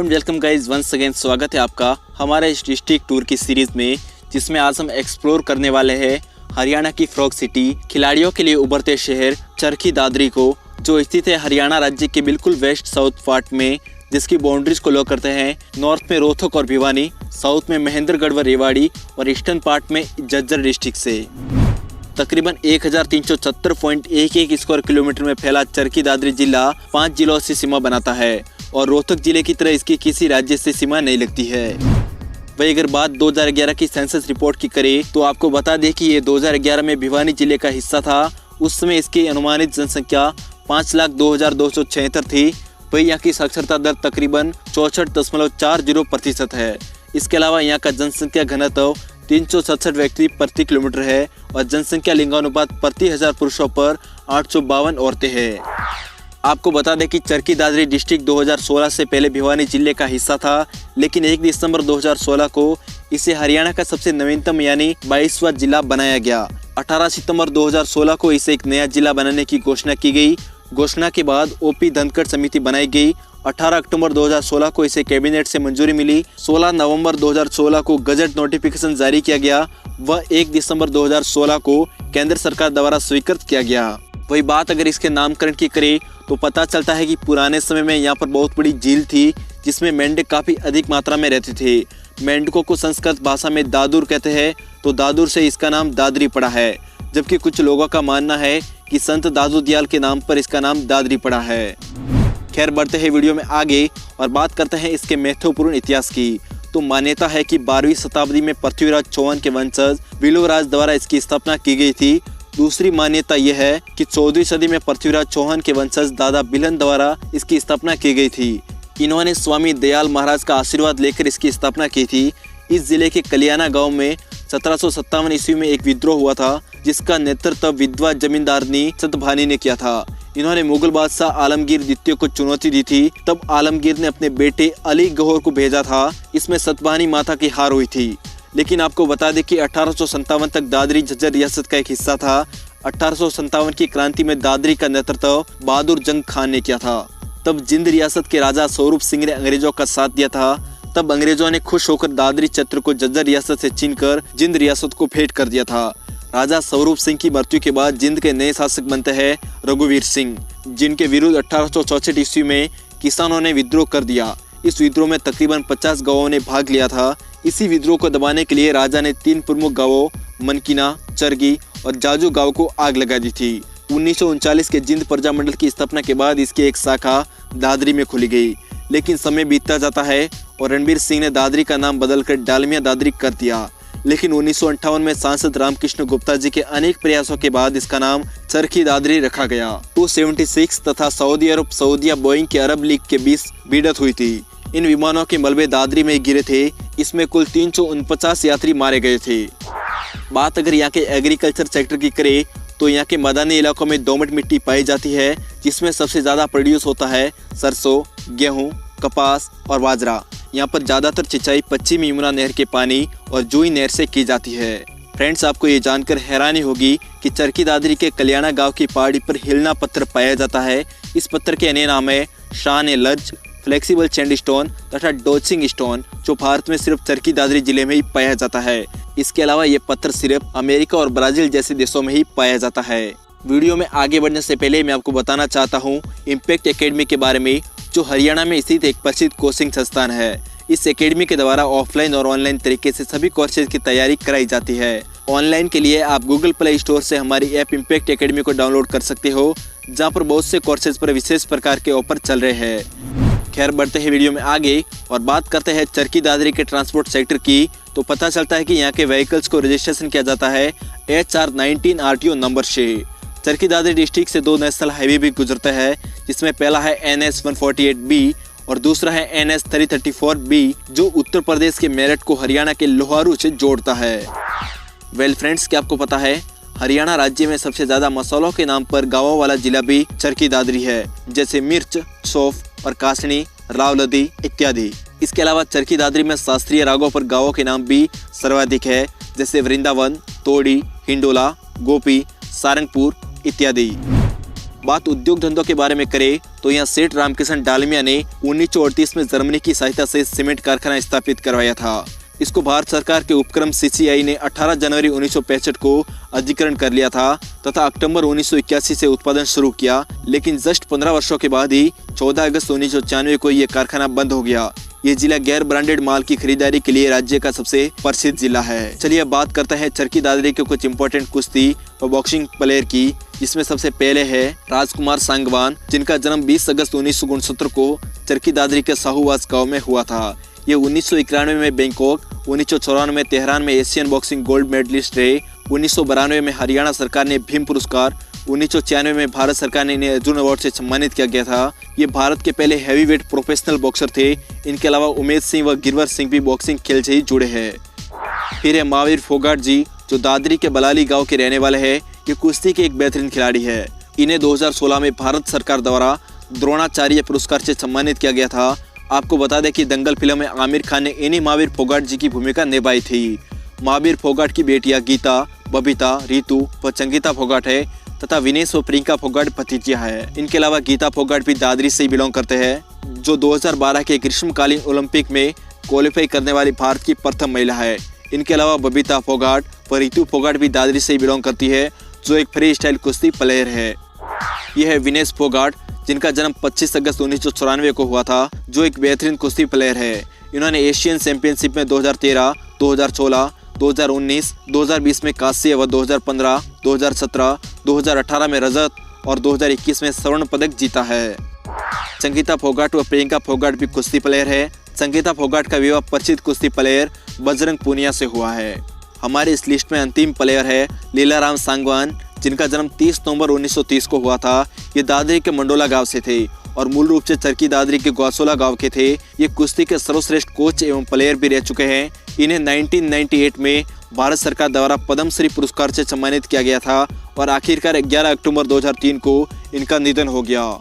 And welcome guys, once again स्वागत है आपका हमारे इस डिस्ट्रिक्ट टूर की सीरीज में, जिसमें आज हम एक्सप्लोर करने वाले हैं हरियाणा की फ्रॉग सिटी, खिलाड़ियों के लिए उभरते शहर चरखी दादरी को, जो स्थित है हरियाणा राज्य के बिल्कुल वेस्ट साउथ पार्ट में, जिसकी बाउंड्रीज को लॉक करते हैं नॉर्थ में रोहतक और भिवानी, साउथ में महेंद्रगढ़ व रेवाड़ी और ईस्टर्न पार्ट में झज्जर डिस्ट्रिक्ट से। तकरीबन 1376.11 स्क्वायर किलोमीटर में फैला चरखी दादरी जिला 5 जिलों से सीमा बनाता है और रोहतक जिले की तरह इसकी किसी राज्य से सीमा नहीं लगती है। वही अगर बात 2011 की सेंसस रिपोर्ट की करें तो आपको बता दें कि ये 2011 में भिवानी जिले का हिस्सा था। उस समय इसकी अनुमानित जनसंख्या 5,02,276 थी। वही यहाँ की साक्षरता दर तकरीबन 64.40% है। इसके अलावा यहाँ का जनसंख्या घनत्व 367 व्यक्ति प्रति किलोमीटर है और जनसंख्या लिंगानुपात प्रति 1000 पुरुषों पर 852 औरतें हैं। आपको बता दें कि चरखी दादरी डिस्ट्रिक्ट 2016 से पहले भिवानी जिले का हिस्सा था, लेकिन 1 दिसंबर 2016 को इसे हरियाणा का सबसे नवीनतम यानी 22वां जिला बनाया गया। 18 सितंबर 2016 को इसे एक नया जिला बनाने की घोषणा की गई। घोषणा के बाद ओपी धनखड़ समिति बनाई गई। 18 अक्टूबर 2016 को इसे कैबिनेट से मंजूरी मिली। 16 नवंबर 2016 को गजट नोटिफिकेशन जारी किया गया व 1 दिसंबर 2016 को केंद्र सरकार द्वारा स्वीकृत किया गया। वही बात अगर इसके नामकरण की करें तो पता चलता है कि पुराने समय में यहाँ पर बहुत बड़ी झील थी, जिसमें मेंढक काफी अधिक मात्रा में रहते थे। मेंढकों को संस्कृत भाषा में दादुर कहते हैं, तो दादुर से इसका नाम दादरी पड़ा है। जबकि कुछ लोगों का मानना है कि संत दादू दयाल के नाम पर इसका नाम दादरी पड़ा है। खैर, बढ़ते हैं वीडियो में आगे और बात करते हैं इसके महत्वपूर्ण इतिहास की। तो मान्यता है कि 12वीं शताब्दी में पृथ्वीराज चौहान के वंशज विलोराज द्वारा इसकी स्थापना की गई थी। दूसरी मान्यता यह है कि 14वीं सदी में पृथ्वीराज चौहान के वंशज दादा बिलन द्वारा इसकी स्थापना की गई थी। इन्होंने स्वामी दयाल महाराज का आशीर्वाद लेकर इसकी स्थापना की थी। इस जिले के कलियाना गांव में 1757 ईस्वी में एक विद्रोह हुआ था, जिसका नेतृत्व विधवा जमींदारनी सतभानी ने किया था। इन्होंने मुगल बादशाह आलमगीर द्वितीय को चुनौती दी थी। तब आलमगीर ने अपने बेटे अली गौहर को भेजा था। इसमें सतभानी माता की हार हुई थी। लेकिन आपको बता दें कि 1857 तक दादरी झज्जर रियासत का एक हिस्सा था। 1857 की क्रांति में दादरी का नेतृत्व बहादुर जंग खान ने किया था। तब जिंद रियासत के राजा स्वरूप सिंह ने अंग्रेजों का साथ दिया था। तब अंग्रेजों ने खुश होकर दादरी क्षेत्र को झज्जर रियासत से छीनकर जिंद रियासत को भेंट कर दिया था। राजा स्वरूप सिंह की मृत्यु के बाद जिंद के नए शासक बनते हैं रघुवीर सिंह, जिनके विरुद्ध 1864 ईस्वी में किसानों ने विद्रोह कर दिया। इस विद्रोह में तकरीबन 50 गांवों ने भाग लिया था। इसी विद्रोह को दबाने के लिए राजा ने 3 प्रमुख गांवों मनकीना, चरगी और जाजू गांव को आग लगा दी थी। 1939 के जिंद प्रजा मंडल की स्थापना के बाद इसकी एक शाखा दादरी में खुली गई। लेकिन समय बीतता जाता है और रणबीर सिंह ने दादरी का नाम बदलकर डालमिया दादरी कर दिया। लेकिन 1958 में सांसद रामकृष्ण गुप्ता जी के अनेक प्रयासों के बाद इसका नाम चरखी दादरी रखा गया। 276 तथा सऊदी अरब सऊदिया बोइंग के अरब लीग के बीच भिड़ंत हुई थी। इन विमानों के मलबे दादरी में गिरे थे। इसमें कुल 349 यात्री मारे गए थे। बात अगर यहाँ के एग्रीकल्चर सेक्टर की करें तो यहाँ के मैदानी इलाकों में दोमट मिट्टी पाई जाती है, जिसमें सबसे ज्यादा प्रोड्यूस होता है सरसों, गेहूं, कपास और बाजरा। यहाँ पर ज्यादातर सिंचाई पश्चिमी यमुना नहर के पानी और जुई नहर से की जाती है। फ्रेंड्स, आपको ये जानकर हैरानी होगी कि चरखी दादरी के कलियाना गांव की पहाड़ी पर हिलना पत्थर पाया जाता है। इस पत्थर के अन्य नाम है शान ए लज, फ्लेक्सिबल सैंडस्टोन तथा डोचिंग स्टोन, जो भारत में सिर्फ चरखी दादरी जिले में ही पाया जाता है। इसके अलावा ये पत्थर सिर्फ अमेरिका और ब्राजील जैसे देशों में ही पाया जाता है। वीडियो में आगे बढ़ने से पहले मैं आपको बताना चाहता हूँ इम्पैक्ट एकेडमी के बारे में, जो हरियाणा में स्थित एक प्रसिद्ध कोचिंग संस्थान है। इस एकेडमी के द्वारा ऑफलाइन और ऑनलाइन तरीके से सभी कोर्सेज की तैयारी कराई जाती है। ऑनलाइन के लिए आप गूगल प्ले स्टोर से हमारी ऐप इम्पैक्ट एकेडमी को डाउनलोड कर सकते हो, जहाँ पर बहुत से कोर्सेज पर विशेष प्रकार के ऑफर चल रहे हैं। खैर, बढ़ते हैं वीडियो में आगे और बात करते हैं चरखी दादरी के ट्रांसपोर्ट सेक्टर की। तो पता चलता है कि यहाँ के व्हीकल्स को रजिस्ट्रेशन किया जाता है HR19 RTO नंबर से। चरखी दादरी डिस्ट्रिक्ट से 2 नेशनल हाईवे भी गुजरता है, जिसमें पहला है NS 148B और दूसरा है NS 334B, जो उत्तर प्रदेश के मेरठ को हरियाणा के लोहारू से जोड़ता है। वेल फ्रेंड्स, क्या आपको पता है हरियाणा राज्य में सबसे ज्यादा मसालों के नाम पर गांवों वाला जिला भी चरखी दादरी है, जैसे मिर्च, सौंफ और कासनी, रावलदी इत्यादि। इसके अलावा चरखी दादरी में शास्त्रीय रागों पर गांवों के नाम भी सर्वाधिक है, जैसे वृंदावन, तोड़ी, हिंडोला, गोपी, सारंगपुर इत्यादि। बात उद्योग धंधों के बारे में करें तो यहाँ सेठ रामकिशन डालमिया ने 1938 में जर्मनी की सहायता से सीमेंट कारखाना स्थापित करवाया था। इसको भारत सरकार के उपक्रम CCI ने 18 जनवरी 1965 को अधिग्रहण कर लिया था तथा अक्टूबर 1981 से उत्पादन शुरू किया, लेकिन जस्ट 15 वर्षों के बाद ही 14 अगस्त 1996 को यह कारखाना बंद हो गया। ये जिला गैर ब्रांडेड माल की खरीदारी के लिए राज्य का सबसे प्रसिद्ध जिला है। चलिए अब बात करते हैं चरखी दादरी के कुछ इंपॉर्टेंट कुश्ती और बॉक्सिंग प्लेयर की, जिसमें सबसे पहले है राजकुमार सांगवान, जिनका जन्म 20 अगस्त 1969 को चरखी दादरी के साहूवास गाँव में हुआ था। ये 1991 में बैंकॉक, 1994 में तेहरान में एशियन बॉक्सिंग गोल्ड मेडलिस्ट रहे। 1992 में हरियाणा सरकार ने भीम पुरस्कार, 1996 में भारत सरकार ने इन्हें अर्जुन अवार्ड से सम्मानित किया गया था। ये भारत के पहले हैवीवेट प्रोफेशनल बॉक्सर थे। इनके अलावा उमेश सिंह व गिरवर सिंह भी बॉक्सिंग खेल से ही जुड़े हैं। फिर है महावीर फोगाट जी, जो दादरी के बलाली गाँव के रहने वाले हैं। ये कुश्ती के एक बेहतरीन खिलाड़ी है। इन्हें 2016 में भारत सरकार द्वारा द्रोणाचार्य पुरस्कार से सम्मानित किया गया था। आपको बता दें कि दंगल फिल्म में आमिर खान ने इन्हीं महावीर फोगाट जी की भूमिका निभाई थी। महावीर फोगाट की बेटियां गीता, बबीता, रितु व संगीता फोगाट है तथा विनेश व प्रियंका फोगाट भतीजियां है। इनके अलावा गीता फोगाट भी दादरी से ही बिलोंग करते हैं, जो 2012 के ग्रीष्मकालीन ओलंपिक में क्वालिफाई करने वाली भारत की प्रथम महिला है। इनके अलावा बबीता फोगाट व रितु फोगाट भी दादरी से ही बिलोंग करती है, जो एक फ्री स्टाइल कुश्ती प्लेयर है। यह है विनेश फोगाट, जिनका जन्म 25 अगस्त 1994 को हुआ था, जो एक बेहतरीन कुश्ती प्लेयर है। इन्होंने एशियन चैंपियनशिप में 2013, 2016, 2019, 2020 में कांस्य व 2015, 2017, 2018 में रजत और 2021 में स्वर्ण पदक जीता है। संगीता फोगाट व प्रियंका फोगाट भी कुश्ती प्लेयर है। संगीता फोगाट का विवाह प्रसिद्ध कुश्ती प्लेयर बजरंग पूनिया से हुआ है। हमारे इस लिस्ट में अंतिम प्लेयर है लीलाराम सांगवान, जिनका जन्म 30 नवंबर 1930 को हुआ था। ये दादरी के मंडोला गांव से थे और मूल रूप से चरखी दादरी के गौसोला गांव के थे। ये कुश्ती के सर्वश्रेष्ठ कोच एवं प्लेयर भी रह चुके हैं। इन्हें 1998 में भारत सरकार द्वारा पद्मश्री पुरस्कार से सम्मानित किया गया था और आखिरकार 11 अक्टूबर 2003 को इनका निधन हो गया।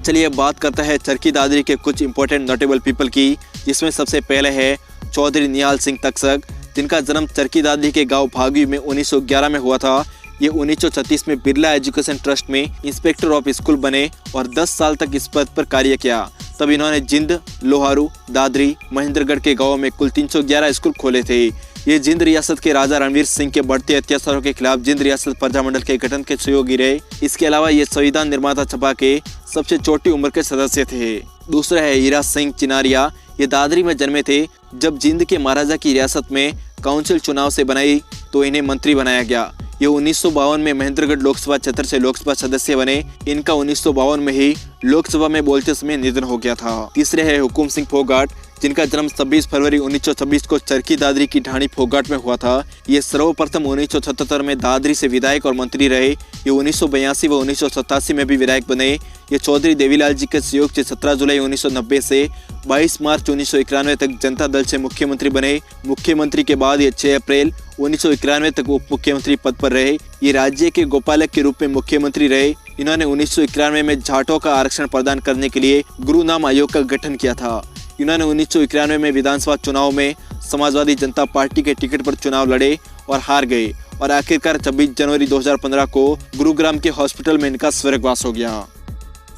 चलिए अब बात करते हैं चरखी दादरी के कुछ इंपॉर्टेंट नोटेबल पीपल की, जिसमें सबसे पहले है चौधरी निहाल सिंह तकसक, जिनका जन्म चरखी दादरी के गाँव भागी में 1911 में हुआ था। ये 1936 में बिरला एजुकेशन ट्रस्ट में इंस्पेक्टर ऑफ स्कूल बने और 10 साल तक इस पद पर कार्य किया। तब इन्होंने जिंद, लोहारू, दादरी, महेंद्रगढ़ के गांवों में कुल 311 स्कूल खोले थे। ये जिंद रियासत के राजा रणवीर सिंह के बढ़ते अत्याचारों के खिलाफ जिंद रियासत प्रजामंडल के गठन के सहयोगी रहे। इसके अलावा ये संविधान निर्माता सभा के सबसे छोटी उम्र के सदस्य थे। दूसरा है हीरा सिंह चिनारिया, ये दादरी में जन्मे थे। जब जिंद के महाराजा की रियासत में काउंसिल चुनाव से बनाई तो इन्हें मंत्री बनाया गया। ये 1952 में महेंद्रगढ़ लोकसभा क्षेत्र से लोकसभा सदस्य बने। इनका 1952 में ही लोकसभा में बोलते समय निधन हो गया था। तीसरे है हुकुम सिंह फोगाट, जिनका जन्म 26 फरवरी 1926 को चरखी दादरी की ढाणी फोगाट में हुआ था। ये सर्वप्रथम 1977 में दादरी से विधायक और मंत्री रहे। ये 1982 व 1987 में भी विधायक बने। ये चौधरी देवीलाल जी के सहयोग से 17 जुलाई 1990 से 22 मार्च 1991 तक जनता दल से मुख्यमंत्री बने। मुख्यमंत्री के बाद ये 6 अप्रैल 1991 तक उप मुख्यमंत्री पद पर रहे। ये राज्य के गोपालक के रूप में मुख्यमंत्री रहे। इन्होंने 1991 में जाटों का आरक्षण प्रदान करने के लिए गुरु नाम आयोग का गठन किया था। इन्होंने 1991 में विधानसभा चुनाव में समाजवादी जनता पार्टी के टिकट पर चुनाव लड़े और हार गए और आखिरकार 26 जनवरी 2015 को गुरुग्राम के हॉस्पिटल में इनका स्वर्गवास हो गया।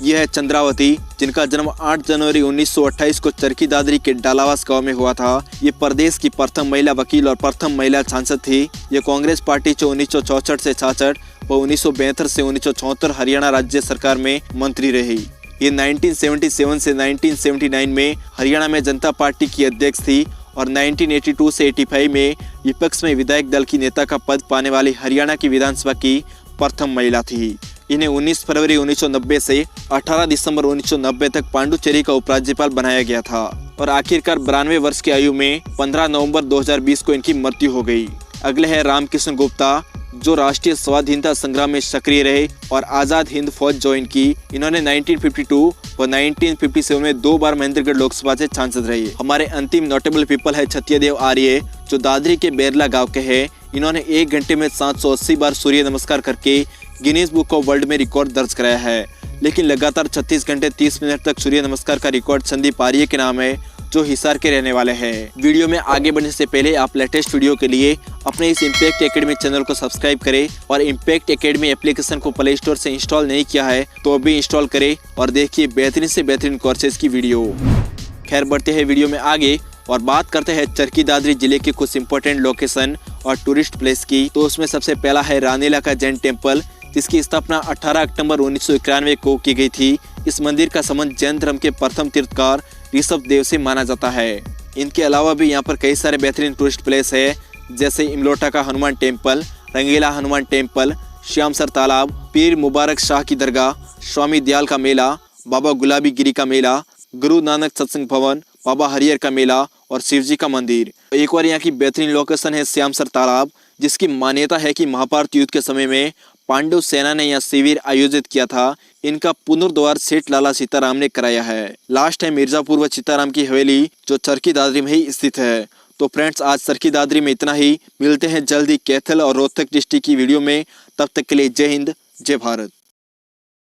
यह है चंद्रावती, जिनका जन्म 8 जनवरी 1928 को चरखी दादरी के डालावास गांव में हुआ था। ये प्रदेश की प्रथम महिला वकील और प्रथम महिला सांसद थी। ये कांग्रेस पार्टी से 1964 से 66 व 1972 से 1974 हरियाणा राज्य सरकार में मंत्री रही। ये 1977 से 1979 में हरियाणा में जनता पार्टी की अध्यक्ष थी और 1982 से 85 में विपक्ष में विधायक दल की नेता का पद पाने वाली हरियाणा की विधानसभा की प्रथम महिला थी। इन्हें 19 फरवरी 1990 से 18 दिसंबर 1990 तक पांडुचेरी का उपराज्यपाल बनाया गया था और आखिरकार 92 वर्ष की आयु में 15 नवंबर 2020 को इनकी मृत्यु हो गई। अगले है रामकिशन गुप्ता, जो राष्ट्रीय स्वाधीनता संग्राम में सक्रिय रहे और आजाद हिंद फौज ज्वाइन की। इन्होंने 1952 व 1957 में 2 बार महेंद्रगढ़ लोकसभा से सांसद रहे। हमारे अंतिम नोटेबल पीपल है सत्यदेव आर्य, जो दादरी के बेरला गांव के हैं। इन्होंने 1 घंटे में 780 बार सूर्य नमस्कार करके गिनीज बुक ऑफ वर्ल्ड में रिकॉर्ड दर्ज कराया है। लेकिन लगातार 36 घंटे 30 मिनट तक सूर्य नमस्कार का रिकॉर्ड संदीप आर्य के नाम है, जो हिसार के रहने वाले हैं। वीडियो में आगे बढ़ने से पहले आप लेटेस्ट वीडियो के लिए अपने इस इम्पैक्ट एकेडमी चैनल को सब्सक्राइब करें और इम्पैक्ट एकेडमी एप्लीकेशन को प्ले स्टोर से इंस्टॉल नहीं किया है तो अभी इंस्टॉल करें और देखिए बेहतरीन से बेहतरीन कोर्सेज की वीडियो। खैर बढ़ते हैं वीडियो में आगे और बात करते हैं चरखी दादरी जिले के कुछ इंपॉर्टेंट लोकेशन और टूरिस्ट प्लेस की। तो उसमें सबसे पहला है रानीला का जैन टेम्पल, जिसकी स्थापना 18 अक्टूबर 1991 को की गई थी। इस मंदिर का संबंध जैन धर्म के प्रथम तीर्थकार ऋषभ देव से माना जाता है। इनके अलावा भी यहाँ पर कई सारे बेहतरीन टूरिस्ट प्लेस है, जैसे इमलोटा का हनुमान टेम्पल, रंगीला हनुमान टेम्पल, श्यामसर तालाब, पीर मुबारक शाह की दरगाह, स्वामी दयाल का मेला, बाबा गुलाबी गिरी का मेला, गुरु नानक सत्संग भवन, बाबा हरिहर का मेला और शिवजी का मंदिर। एक और यहाँ की बेहतरीन लोकेशन है श्यामसर तालाब, जिसकी मान्यता है कि महाभारत युद्ध के समय में पांडव सेना ने यहाँ शिविर आयोजित किया था। इनका पुनर्द्वार सेठ लाला सीताराम ने कराया है। लास्ट है मिर्जापुर व सीताराम की हवेली, जो चरखी दादरी में ही स्थित है। तो फ्रेंड्स, आज चरखी दादरी में इतना ही। मिलते हैं जल्दी कैथल और रोहतक डिस्ट्रिक्ट की वीडियो में। तब तक के लिए जय हिंद, जय भारत।